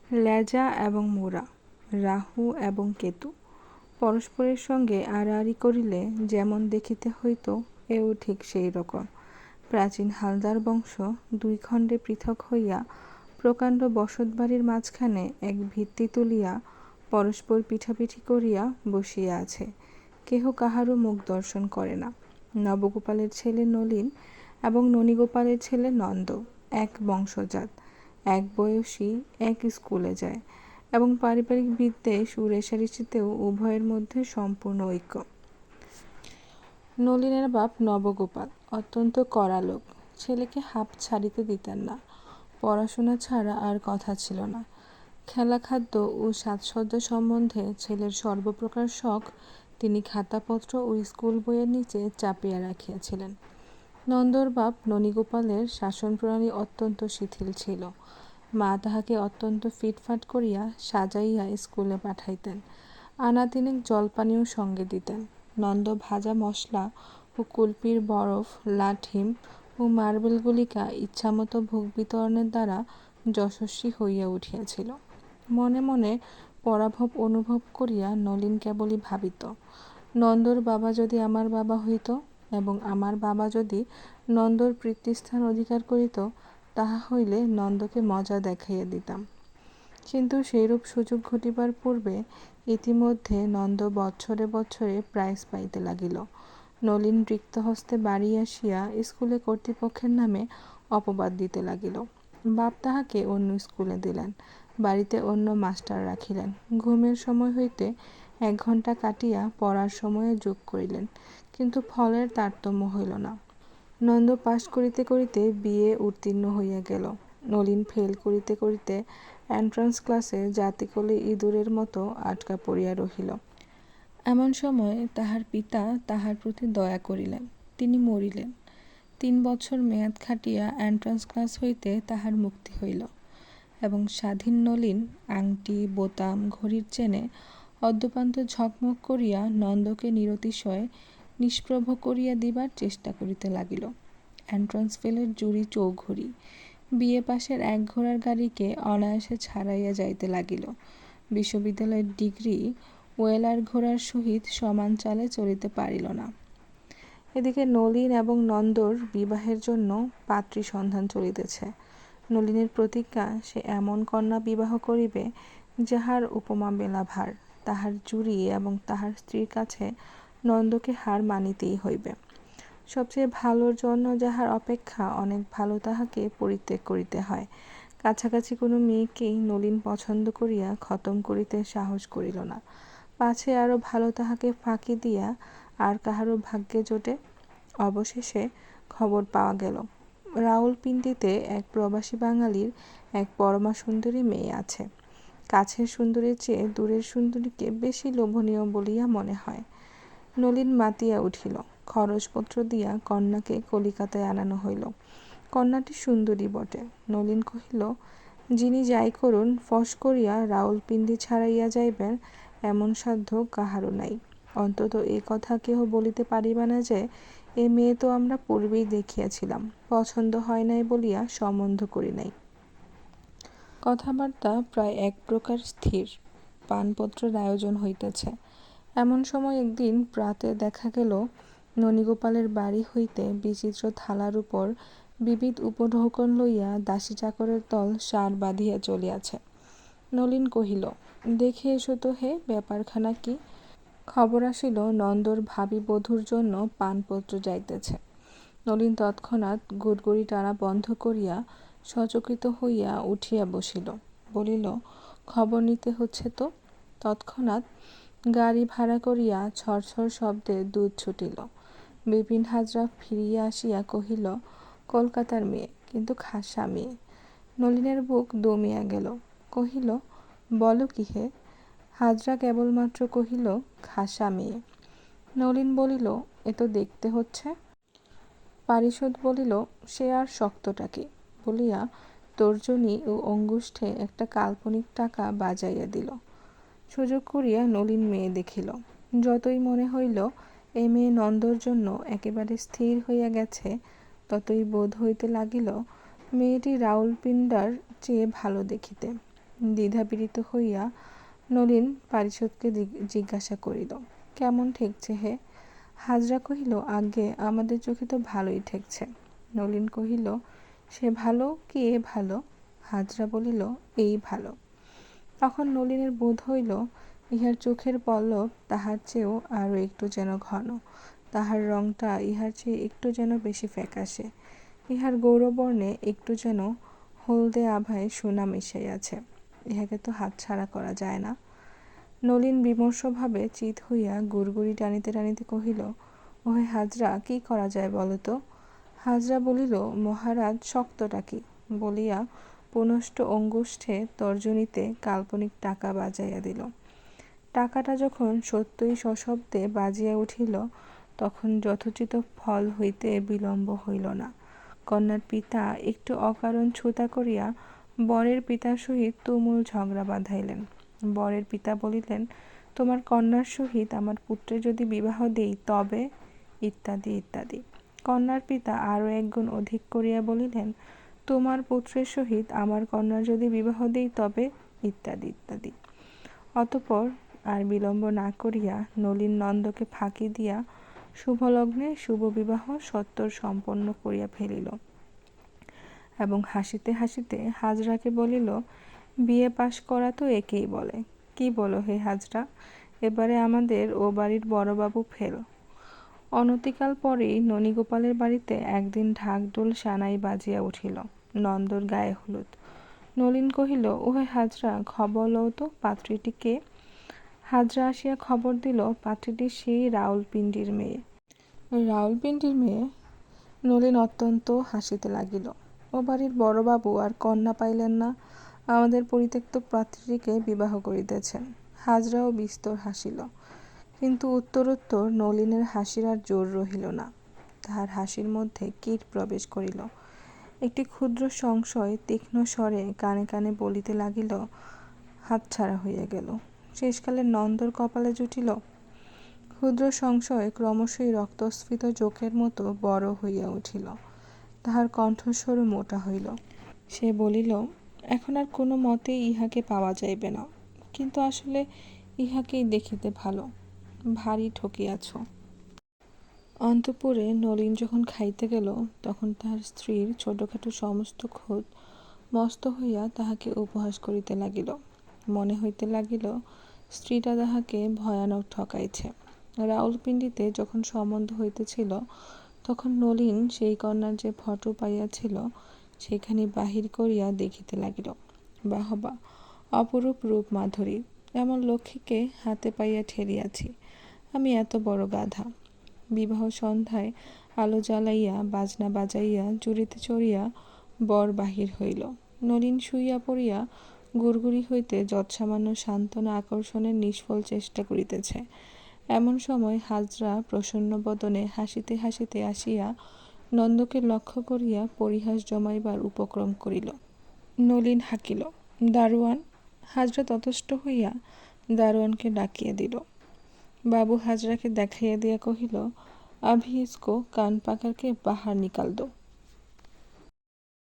লেজা এবং মোড়া, রাহু এবং কেতু পরস্পরের সঙ্গে আড়াআড়ি করিলে যেমন দেখিতে হইত, এও ঠিক সেই রকম। প্রাচীন হালদার বংশ দুই খণ্ডে পৃথক হইয়া প্রকাণ্ড বসতবাড়ির মাঝখানে এক ভিত্তি তুলিয়া পরস্পর পিঠাপিঠি করিয়া বসিয়া আছে। কেহ কাহারও মুখ দর্শন করে না। নবগোপালের ছেলে নলিন এবং ননীগোপালের ছেলে নন্দ এক বংশজাত, এক বয়সী, এক স্কুলে যায় এবং পারিবারিক বিদ্বেষ ও রেষারেষিতেও উভয়ের মধ্যে সম্পূর্ণ ঐক্য। নলিনের বাপ নবগোপাল অত্যন্ত কড়া লোক। ছেলেকে হাঁপ ছাড়িতে দিতেন না। পড়াশোনা ছাড়া আর কথা ছিল না। খেলা, খাদ্য ও সাজসজ্জা সম্বন্ধে ছেলের সর্বপ্রকার শখ তিনি খাতাপত্র ও স্কুল বইয়ের নিচে চাপিয়া রাখিয়াছিলেন। নন্দর বাপ ননীগোপালের শাসনপ্রণালী অত্যন্ত শিথিল ছিল। মা তাহাকে অত্যন্ত ফিটফাট করিয়া সাজাইয়া স্কুলে পাঠাইতেন। আনাতিনেক জলপানীয় সঙ্গে দিতেন। নন্দ ভাজা মশলা ও কুলপির বরফ, লাঠিম ও মার্বেলগুলিকা ইচ্ছামতো ভোগ বিতরণের দ্বারা যশস্বী হইয়া উঠিয়াছিল। মনে মনে পরাভব অনুভব করিয়া নলিন কেবলই ভাবিত, নন্দর বাবা যদি আমার বাবা হইত এবং আমার বাবা যদি নন্দর পিতৃস্থান অধিকার করিত, তাহা হইলে নন্দকে মজা দেখাইয়া দিতাম। কিন্তু সেইরূপ সুযোগ ঘটিবার পূর্বে ইতিমধ্যে নন্দ বৎসরে বৎসরে প্রাইজ পাইতে লাগিল। নলিন রিক্ত হস্তে বাড়ি আসিয়া স্কুলে কর্তৃপক্ষের নামে অপবাদ দিতে লাগিল। বাপ তাহাকে অন্য স্কুলে দিলেন, বাড়িতে অন্য মাস্টার রাখিলেন। ঘুমের সময় হইতে 1 ঘণ্টা কাটিয়া পড়ার সময়ে যোগ করিলেন, কিন্তু ফলের তারতম্য হইল না। নন্দ পাস করিতে করিতে বিএ উত্তীর্ণ হইয়া গেল। নলিন ফেল করিতে করিতে এন্ট্রান্স ক্লাসে জাতিকলে ইঁদুরের মতো আটকা পড়িয়া রহিল। এমন সময় তাহার পিতা তাহার প্রতি দয়া করিলেন। তিনি মরিলেন। 3 বছর মেয়াদ খাটিয়া এন্ট্রান্স ক্লাস হইতে তাহার মুক্তি হইল এবং স্বাধীন নলিন আংটি, বোতাম, ঘড়ির চেনে অদ্যপান্ত ঝকমক করিয়া নন্দকে নিরতিশয় নিষ্প্রভ করিয়া দিবার চেষ্টা করিতে লাগিল। এন্ট্রান্স ফেলের জুড়ি চৌঘড়ি বিএ পাশের 1 ঘোড়ার গাড়িকে অনায়াসে ছাড়াইয়া যাইতে লাগিল। বিশ্ববিদ্যালয়ের ডিগ্রি ওয়েলার ঘোড়ার সহিত সমান চালে চলিতে পারিল না। এদিকে নলিন এবং নন্দর বিবাহের জন্য পাত্রী সন্ধান চলিতেছে। নলিনের প্রতিজ্ঞা, সে এমন কন্যা বিবাহ করিবে যাহার উপমা বেলাভার। তাহার জুড়ি এবং তাহার স্ত্রীর কাছে নন্দকে হার মানিতেই হইবে। সবচেয়ে ভালোর জন্য যাহার অপেক্ষা অনেক ভালো, তাহাকে পরিত্যাগ করিতে হয়। কাছাকাছি কোনো মেয়েকেই নলিন পছন্দ করিয়া খতম করিতে সাহস করিল না। পাছে আরও ভালো তাহাকে ফাঁকি দিয়া আর কাহারও ভাগ্যে জোটে। অবশেষে খবর পাওয়া গেল, রাউলপিন্ডিতে এক প্রবাসী বাঙালির এক পরমা সুন্দরী মেয়ে আছে। কাছের সুন্দরীর চেয়ে দূরের সুন্দরীকে বেশি লোভনীয় বলিয়া মনে হয়। নলিন মাতিয়া উঠিল। খরচপত্র দিয়া কন্যাকে কলিকাতায় আনানো হইল। কন্যাটি সুন্দরী বটে। নলিন কহিল, যিনি যাই করুন, ফস করিয়া রাউলপিন্ডি ছাড়াইয়া যাইবেন এমন সাধ্য কাহারও নাই। অন্তত এ কথা কেহ বলিতে পারিবে না যে, এ মেয়ে তো আমরা পূর্বেই দেখিয়াছিলাম, পছন্দ হয় নাই বলিয়া সম্বন্ধ করি নাই। কথাবার্তা প্রায় এক প্রকার স্থির। পানপত্রের আয়োজন হইতেছে। এমন সময় একদিন প্রাতে দেখা গেল, ননীগোপালের বাড়ি হইতে বিচিত্র থালার উপর বিবিধ উপঢৌকন লইয়া দাসী চাকরের দল সার বাঁধিয়া চলিয়াছে। নলিন কহিল, দেখে এসো তো হে, ব্যাপারখানা কি? খবর আসিল, নন্দর ভাবী বধূর জন্য পানপত্র যাইতেছে। নলিন তৎক্ষণাৎ গুড়গুড়ি টানা বন্ধ করিয়া সচকিত হইয়া উঠিয়া বসিল। বলিল, খবর নিতে হচ্ছে তো। তৎক্ষণাৎ গাড়ি ভাড়া করিয়া ছড়ছড় শব্দে দুধ ছুটিল। বিপিন হাজরা ফিরিয়া আসিয়া কহিল, কলকাতার মেয়ে, কিন্তু খাসা মেয়ে। নলিনের বুক দমিয়া গেল। কহিল, বলো কি হে? হাজরা কেবলমাত্র কহিল, খাসা মেয়ে। নলিন বলিল, এ তো দেখতে হচ্ছে। পারিষদ বলিল, সে আর শক্তটা কি, বলিয়া তর্জনী ও অঙ্গুষ্ঠে একটা কাল্পনিক টাকা বাজাইয়া দিল। সুযোগ করিয়া নলিন মেয়ে দেখিল। যতই মনে হইল এ মেয়ে নন্দর জন্য একেবারে স্থির হইয়া গেছে, ততই বোধ হইতে লাগিল মেয়েটি রাউলপিন্ডার চেয়ে ভালো দেখিতে। দ্বিধাবিহত হইয়া নলিন পারিষদকে জিজ্ঞাসা করিল, কেমন ঠেকছে হে? হাজরা কহিল, আজ্ঞে আমাদের চোখে তো ভালোই ঠেকছে। নলিন কহিল, সে ভালো কি এ ভালো? হাজরা বলিল, এই ভালো। তখন নলিনের বোধ হইল ইহার চোখের পল্লব তাহার চেয়েও আরও একটু যেন ঘন, তাহার রংটা ইহার চেয়ে একটু যেন বেশি ফ্যাকাশে, ইহার গৌরবর্ণে একটু যেন হলদে আভায় সোনা মিশাইয়াছে। ইহাকে তো হাতছাড়া করা যায় না। নলিন বিমর্ষভাবে চিত হইয়া গুড়গুড়ি টানিতে টানিতে কহিল, ওহে হাজরা, কি করা যায় বলো তো? হাজরা বলিল, মহারাজ শক্তটা কি? বলিয়া পুনষ্ট অঙ্গুষ্ঠে তর্জনীতে কাল্পনিক টাকা বাজাইয়া দিল। টাকাটা যখন সত্যই সশব্দে বাজিয়া উঠিল, তখন যথোচিত ফল হইতে বিলম্ব হইল না। কন্যার পিতা একটু অকারণ ছুতা করিয়া বরের পিতার সহিত তুমুল ঝগড়া বাঁধাইলেন। বরের পিতা বলিলেন, তোমার কন্যার সহিত আমার পুত্রের যদি বিবাহ দেই তবে, ইত্যাদি ইত্যাদি। কন্যার পিতা আরও একগুণ অধিক করিয়া বলিলেন, তোমার পুত্রের সহিত আমার কন্যার যদি বিবাহ দেই তবে, ইত্যাদি ইত্যাদি। অতঃপর আর বিলম্ব না করিয়া নলিন নন্দকে ফাঁকি দিয়া শুভলগ্নে শুভ বিবাহ সত্বর সম্পন্ন করিয়া ফেলিল এবং হাসিতে হাসিতে হাজরাকে বলিল, বিয়ে পাশ করা তো একেই বলে। কি বলো হে হাজরা, এবারে আমাদের ও বাড়ির বড়বাবু ফেল। অনতিকাল পরেই ননীগোপালের বাড়িতে একদিন ঢাকঢোল সানাই বাজিয়া উঠিল। নন্দর গায়ে হলুদ। নলিন কহিল, ওহে হাজরা, খবর লও তো পাত্রীটি কে? হাজরা আসিয়া খবর দিল, পাত্রীটি সেই রাউলপিন্ডির মেয়ে। রাউলপিন্ডির মেয়ে? নলিন অত্যন্ত হাসিতে লাগিল। ও বাড়ির বড়বাবু আর কন্যা পাইলেন না, আমাদের পরিত্যক্ত পাত্রীটিকে বিবাহ করিতেছেন। হাজরাও বিস্তর হাসিল, কিন্তু উত্তরোত্তর নলিনের হাসির আর জোর রহিল না। তাহার হাসির মধ্যে কীট প্রবেশ করিল। একটি ক্ষুদ্র সংশয় তীক্ষ্ণ স্বরে কানে কানে বলিতে লাগিল, হাতছাড়া হইয়া গেল, শেষকালে নন্দর কপালে জুটিল। ক্ষুদ্র সংশয় ক্রমশই রক্তস্ফীত জোঁকের মতো বড় হইয়া উঠিল। তাহার কণ্ঠস্বরও মোটা হইল। সে বলিল, এখন আর কোনো মতেই ইহাকে পাওয়া যাইবে না, কিন্তু আসলে ইহাকেই দেখিতে ভালো। ভারী ঠকিয়াছ। অন্তঃপুরে নলিন যখন খাইতে গেল, তখন তাহার স্ত্রীর ছোটোখাটো সমস্ত খোদ মস্ত হইয়া তাহাকে উপহাস করিতে লাগিল। মনে হইতে লাগিল স্ত্রীটা তাহাকে ভয়ানক ঠকাইছে। রাউলপিন্ডিতে যখন সম্বন্ধ হইতেছিল, তখন নলিন সেই কন্যার যে ফটো পাইয়াছিল সেখানি বাহির করিয়া দেখিতে লাগিল। বাহবা, অপরূপ রূপ মাধুরী, এমন লক্ষ্মীকে হাতে পাইয়া ঠেলিয়াছি, আমি এত বড় গাধা। বিবাহ সন্ধ্যায় আলো জ্বালাইয়া বাজনা বাজাইয়া জুড়িতে চড়িয়া বর বাহির হইল। নলিন শুইয়া পড়িয়া গুড়গুড়ি হইতে যৎসামান্য সান্ত্বনা আকর্ষণের নিষ্ফল চেষ্টা করিতেছে। এমন সময় হাজরা প্রসন্ন বদনে হাসিতে হাসিতে আসিয়া নন্দকে লক্ষ্য করিয়া পরিহাস জমাইবার উপক্রম করিল। নলিন হাঁকিল, দারোয়ান। হাজরা ততস্থ হইয়া দারোয়ানকে ডাকিয়া দিল। বাবু হাজরাকে দেখাইয়া দিয়া কহিল, अभी इसको कान पकड़ के बाहर निकाल दो।